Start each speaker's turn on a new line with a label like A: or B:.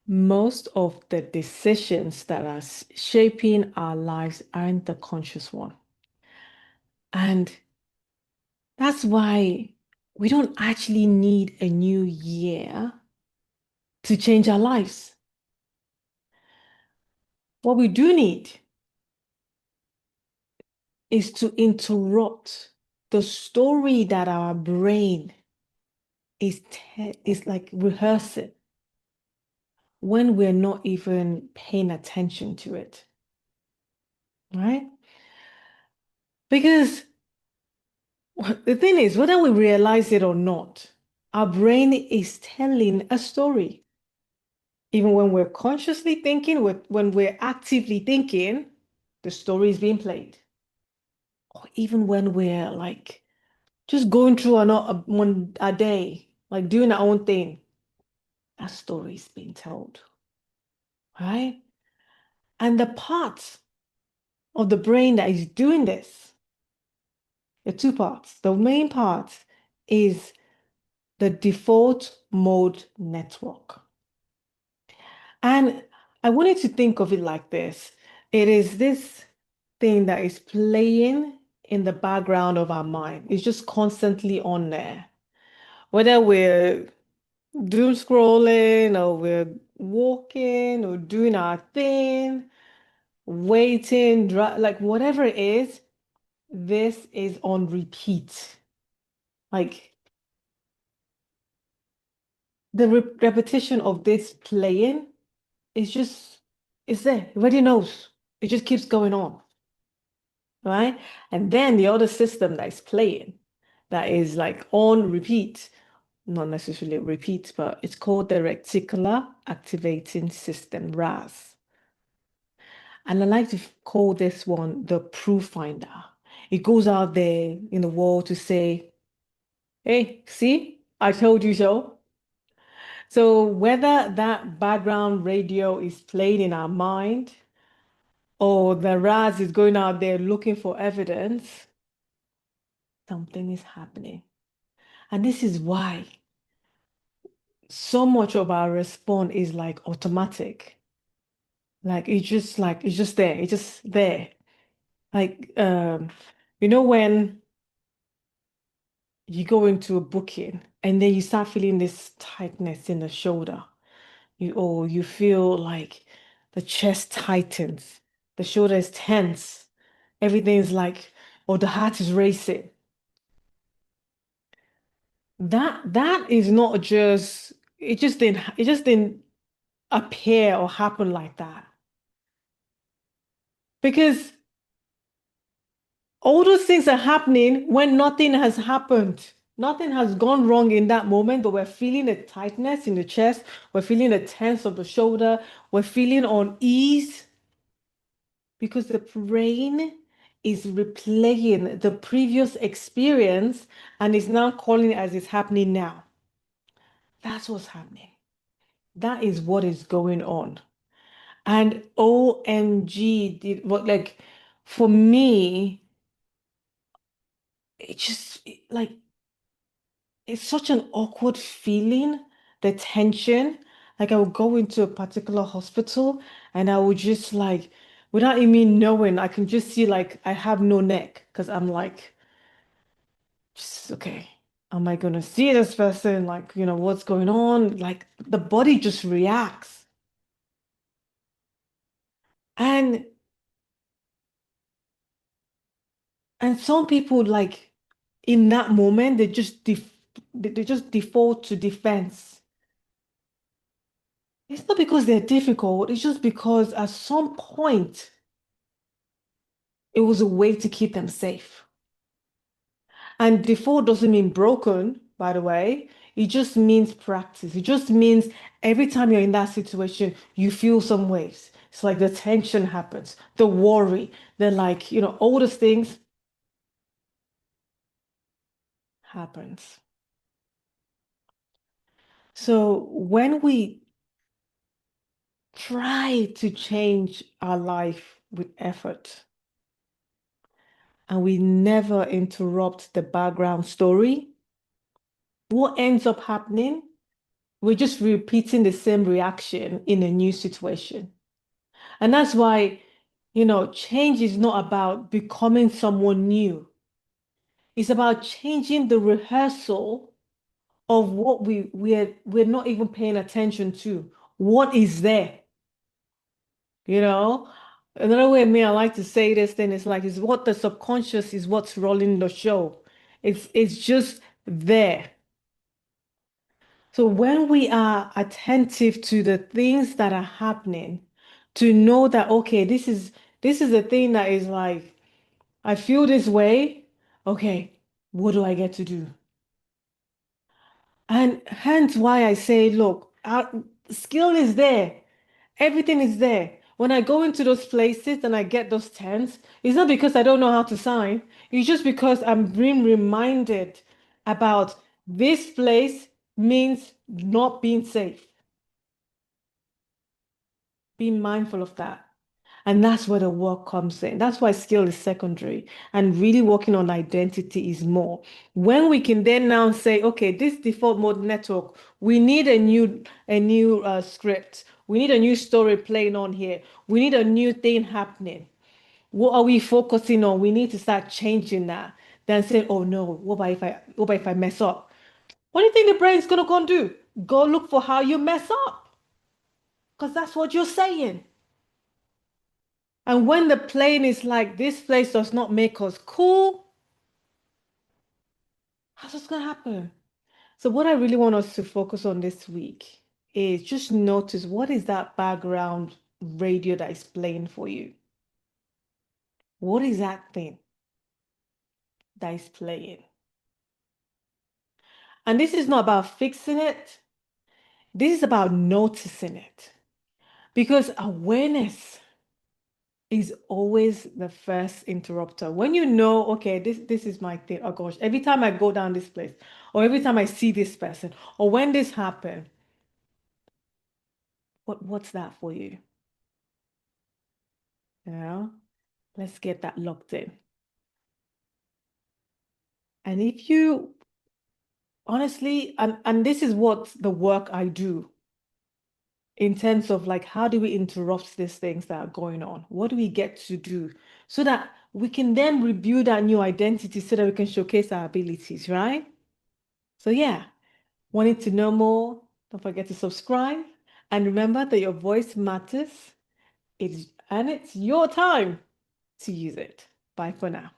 A: Most of the decisions that are shaping our lives aren't the conscious one. And that's why we don't actually need a new year to change our lives. What we do need is to interrupt the story that our brain is like rehearsing when we're not even paying attention to it, right? Because the thing is, whether we realize it or not, our brain is telling a story. Even when we're consciously thinking, when we're actively thinking, the story is being played. Or even when we're like just going through a day, like doing our own thing, that story is being told, right? And the part of the brain that is doing this, the two parts. The main part is the default mode network. And I wanted to think of it like this. It is this thing that is playing in the background of our mind. It's just constantly on there. Whether we're doom scrolling or we're walking or doing our thing, waiting, like whatever it is, this is on repeat. Like the repetition of this playing is just, it's there. It already knows. It just keeps going on, right? And then the other system that is playing, that is like on repeat, not necessarily repeat, but it's called the reticular activating system, RAS. And I like to call this one the proof finder. It goes out there in the world to say, hey, see, I told you so. So whether that background radio is playing in our mind or the RAS is going out there looking for evidence, something is happening. And this is why so much of our response is like automatic. Like it's just there. It's just there. Like when you go into a booking and then you start feeling this tightness in the shoulder. You feel like the chest tightens, the shoulder is tense, everything's like, or the heart is racing. That is not just it just didn't appear or happen like that. Because all those things are happening when nothing has happened. Nothing has gone wrong in that moment, but we're feeling a tightness in the chest. We're feeling a tense of the shoulder. We're feeling unease because the brain is replaying the previous experience and is now calling it as it's happening now. That's what's happening. That is what is going on. And OMG, did what like for me, it just like it's such an awkward feeling, the tension. Like I would go into a particular hospital and I would just like, without even knowing, I can just see like I have no neck because I'm like, just okay. Am I gonna see this person? Like, what's going on? Like the body just reacts. And and some people like in that moment they just default to defense. It's not because they're difficult, it's just because at some point it was a way to keep them safe. And default doesn't mean broken, by the way. It just means practice. It just means every time you're in that situation, you feel some waves. It's like the tension happens, the worry, the like, all those things happens. So when we try to change our life with effort and we never interrupt the background story, what ends up happening? We're just repeating the same reaction in a new situation. And that's why, change is not about becoming someone new. It's about changing the rehearsal of what we're not even paying attention to. What is there? You know? Another way me I like to say this thing is like is what the subconscious is what's rolling the show. It's just there. So when we are attentive to the things that are happening, to know that okay, this is a thing that is like, I feel this way. Okay, what do I get to do? And hence why I say, look, our skill is there. Everything is there. When I go into those places and I get those tens, it's not because I don't know how to sign. It's just because I'm being reminded about this place means not being safe. Be mindful of that. And that's where the work comes in. That's why skill is secondary and really working on identity is more. When we can then now say, okay, this default mode network, we need a new script. We need a new story playing on here. We need a new thing happening. What are we focusing on? We need to start changing that. Then say, oh no, what about if I mess up? What do you think the brain's gonna go and do? Go look for how you mess up. Because that's what you're saying. And when the plane is like, this place does not make us cool, how's what's going to happen? So, what I really want us to focus on this week is just notice what is that background radio that is playing for you? What is that thing that is playing? And this is not about fixing it, this is about noticing it. Because awareness is always the first interrupter. When you know, okay, this is my thing. Oh gosh, every time I go down this place, or every time I see this person, or when this happened, what's that for you? You know, let's get that locked in. And if you honestly, and this is what the work I do in terms of like how do we interrupt these things that are going on? What do we get to do so that we can then rebuild our new identity so that we can showcase our abilities, right? So yeah. Wanting to know more? Don't forget to subscribe. And remember that your voice matters. And it's your time to use it. Bye for now.